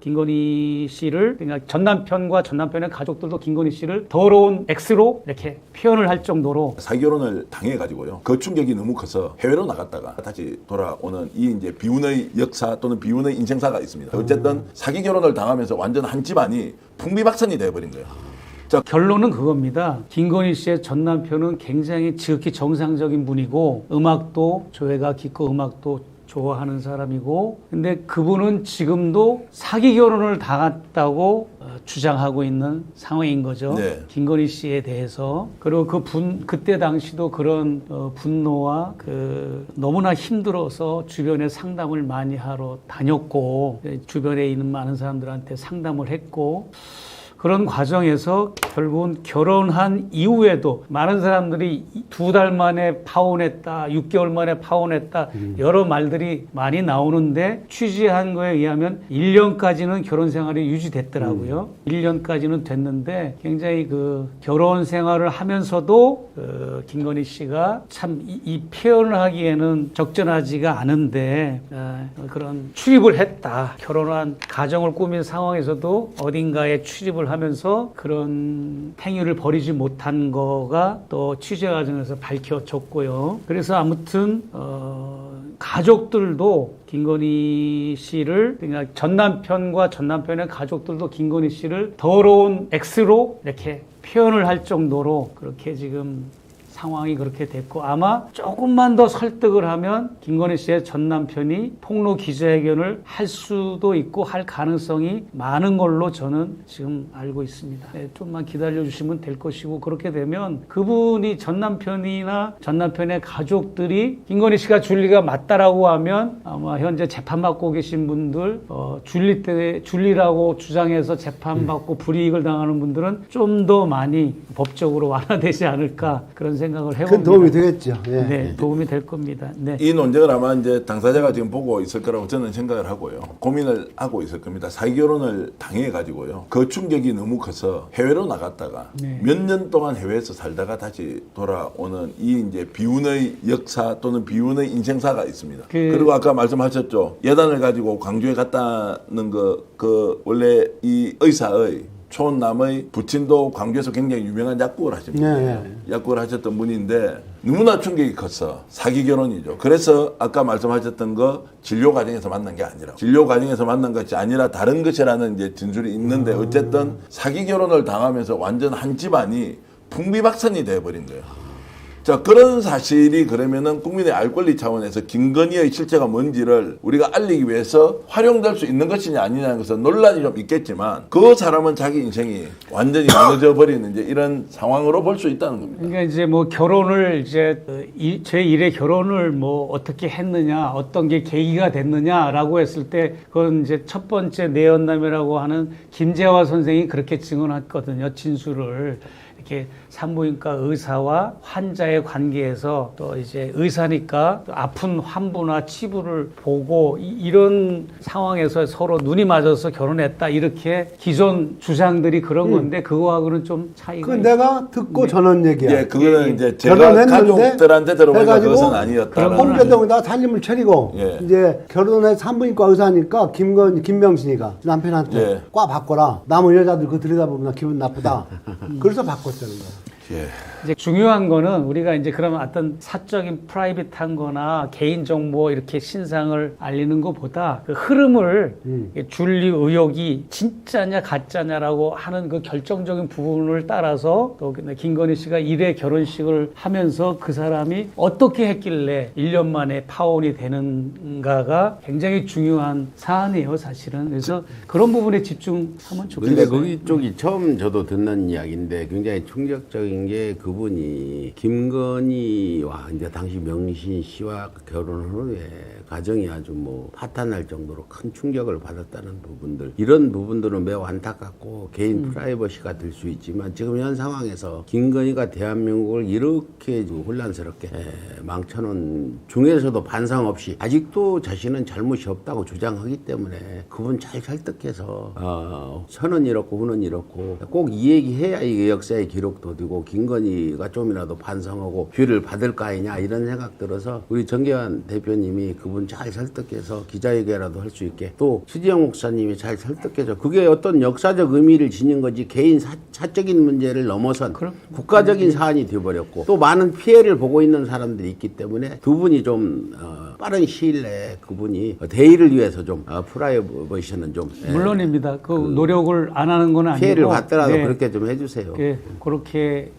김건희 씨를, 그러니까 전 남편과 전 남편의 가족들도 김건희 씨를 더러운 X로 이렇게 표현을 할 정도로 사기 결혼을 당해가지고요. 그 충격이 너무 커서 해외로 나갔다가 다시 돌아오는 이 이제 비운의 역사 또는 비운의 인생사가 있습니다. 어쨌든 사기 결혼을 당하면서 완전 한 집안이 풍비박산이 돼버린 거예요. 결론은 그겁니다. 김건희 씨의 전 남편은 굉장히 지극히 정상적인 분이고 음악도 조예가 깊고 음악도 좋아하는 사람이고, 근데 그분은 지금도 사기 결혼을 당했다고 주장하고 있는 상황인 거죠. 네. 김건희 씨에 대해서. 그리고 그때 당시도 그런 분노와 너무나 힘들어서 주변에 상담을 많이 하러 다녔고, 주변에 있는 많은 사람들한테 상담을 했고, 그런 과정에서 결국은 결혼한 이후에도 많은 사람들이 2달 만에 파혼했다, 6개월 만에 파혼했다, 여러 말들이 많이 나오는데 취재한 거에 의하면 1년까지는 결혼 생활이 유지됐더라고요. 1년까지는 됐는데 굉장히 결혼 생활을 하면서도 김건희 씨가 참 이 표현을 하기에는 적절하지가 않은데 그런 출입을 했다. 결혼한 가정을 꾸민 상황에서도 어딘가에 출입을 하면서 그런 행위를 벌이지 못한 거가 또 취재 과정에서 밝혀졌고요. 그래서 아무튼 가족들도 김건희 씨를, 그러니까 전 남편과 전 남편의 가족들도 김건희 씨를 더러운 X로 이렇게 표현을 할 정도로 그렇게 지금 상황이 그렇게 됐고, 아마 조금만 더 설득을 하면 김건희 씨의 전 남편이 폭로 기자회견을 할 수도 있고 할 가능성이 많은 걸로 저는 지금 알고 있습니다. 네, 좀만 기다려주시면 될 것이고, 그렇게 되면 그분이 전 남편이나 전 남편의 가족들이 김건희 씨가 줄리가 맞다라고 하면 아마 현재 재판받고 계신 분들, 줄리라고 주장해서 재판받고 불이익을 당하는 분들은 좀 더 많이 법적으로 완화되지 않을까, 그런 생각을 해봅니다. 큰 도움이 되겠죠. 예. 네, 도움이 될 겁니다. 네. 이 논쟁을 아마 이제 당사자가 지금 보고 있을 거라고 저는 생각을 하고요. 고민을 하고 있을 겁니다. 사기 결혼을 당해가지고요. 그 충격이 너무 커서 해외로 나갔다가 몇 년 동안 해외에서 살다가 다시 돌아오는 이 이제 비운의 역사 또는 비운의 인생사가 있습니다. 그리고 아까 말씀하셨죠. 예단을 가지고 광주에 갔다는 원래 이 의사의 촌남의 부친도 광주에서 굉장히 유명한 약국을 하십니다. 네. 약국을 하셨던 분인데 너무나 충격이 컸어. 사기 결혼이죠. 그래서 아까 말씀하셨던 거 진료 과정에서 만난 게 아니라, 진료 과정에서 만난 것이 아니라 다른 것이라는 이제 진술이 있는데, 어쨌든 사기 결혼을 당하면서 완전 한 집안이 풍비박산이 돼버린 거예요. 자, 그런 사실이 그러면은 국민의 알 권리 차원에서 김건희의 실체가 뭔지를 우리가 알리기 위해서 활용될 수 있는 것이냐 아니냐는 것은 논란이 좀 있겠지만, 그 사람은 자기 인생이 완전히 무너져 버리는 이제 이런 상황으로 볼 수 있다는 겁니다. 그러니까 이제 결혼을 제1의 결혼을 어떻게 했느냐, 어떤 게 계기가 됐느냐라고 했을 때, 그건 이제 첫 번째 내연남이라고 하는 김재화 선생이 그렇게 증언했거든요. 진술을. 이렇게 산부인과 의사와 환자의 관계에서, 또 이제 의사니까 아픈 환부나 치부를 보고 이런 상황에서 서로 눈이 맞아서 결혼했다, 이렇게 기존 주장들이 그런 건데, 그거하고는 좀 차이가 그 내가 듣고 전한 얘기야. 예, 그거는 이제 제가 가족들한테 들어보니까 그것은 아니었다. 홍대동에다 살림을 차리고 예. 이제 결혼해 산부인과 의사니까 김명신이가 남편한테 과 바꿔라. 남은 여자들 그거 들여다보면 기분 나쁘다. 그래서 바꿨다는 거야. 예. 이제 중요한 거는 우리가 이제 그러면 어떤 사적인 프라이빗한 거나 개인 정보 이렇게 신상을 알리는 것보다 그 흐름을 줄리 의혹이 진짜냐 가짜냐라고 하는 그 결정적인 부분을 따라서, 또 김건희 씨가 1회 결혼식을 하면서 그 사람이 어떻게 했길래 1년 만에 파혼이 되는가가 굉장히 중요한 사안이에요, 사실은. 그래서 그런 부분에 집중하면 좋겠어요. 근데 거기 쪽이 처음 저도 듣는 이야기인데 굉장히 충격적인 게, 그분이 김건희와 이제 당시 명신 씨와 결혼 후에 가정이 아주 파탄날 정도로 큰 충격을 받았다는 부분들, 이런 부분들은 매우 안타깝고 개인 프라이버시가 될 수 있지만, 지금 현 상황에서 김건희가 대한민국을 이렇게 혼란스럽게 망쳐놓은 중에서도 반성 없이 아직도 자신은 잘못이 없다고 주장하기 때문에, 그분 잘 설득해서 선은 이렇고 후는 이렇고 꼭 이 얘기해야 이게 역사의 기록도 되고 김건희 우리가 좀이라도 반성하고 뷰를 받을 거 아니냐 이런 생각 들어서 우리 정계환 대표님이 그분 잘 설득해서 기자회견이라도 할 수 있게 또 추지영 목사님이 잘 설득해서 그게 어떤 역사적 의미를 지닌 거지 개인 사적인 문제를 넘어선 국가적인 사안이 되어버렸고 또 많은 피해를 보고 있는 사람들이 있기 때문에 두 분이 좀 빠른 시일 내에 그분이 대의를 위해서 좀 프라이버시는 좀 물론입니다. 그 노력을 안 하는 건 아니고 피해를 받더라도 네. 그렇게 좀 해주세요. 그렇게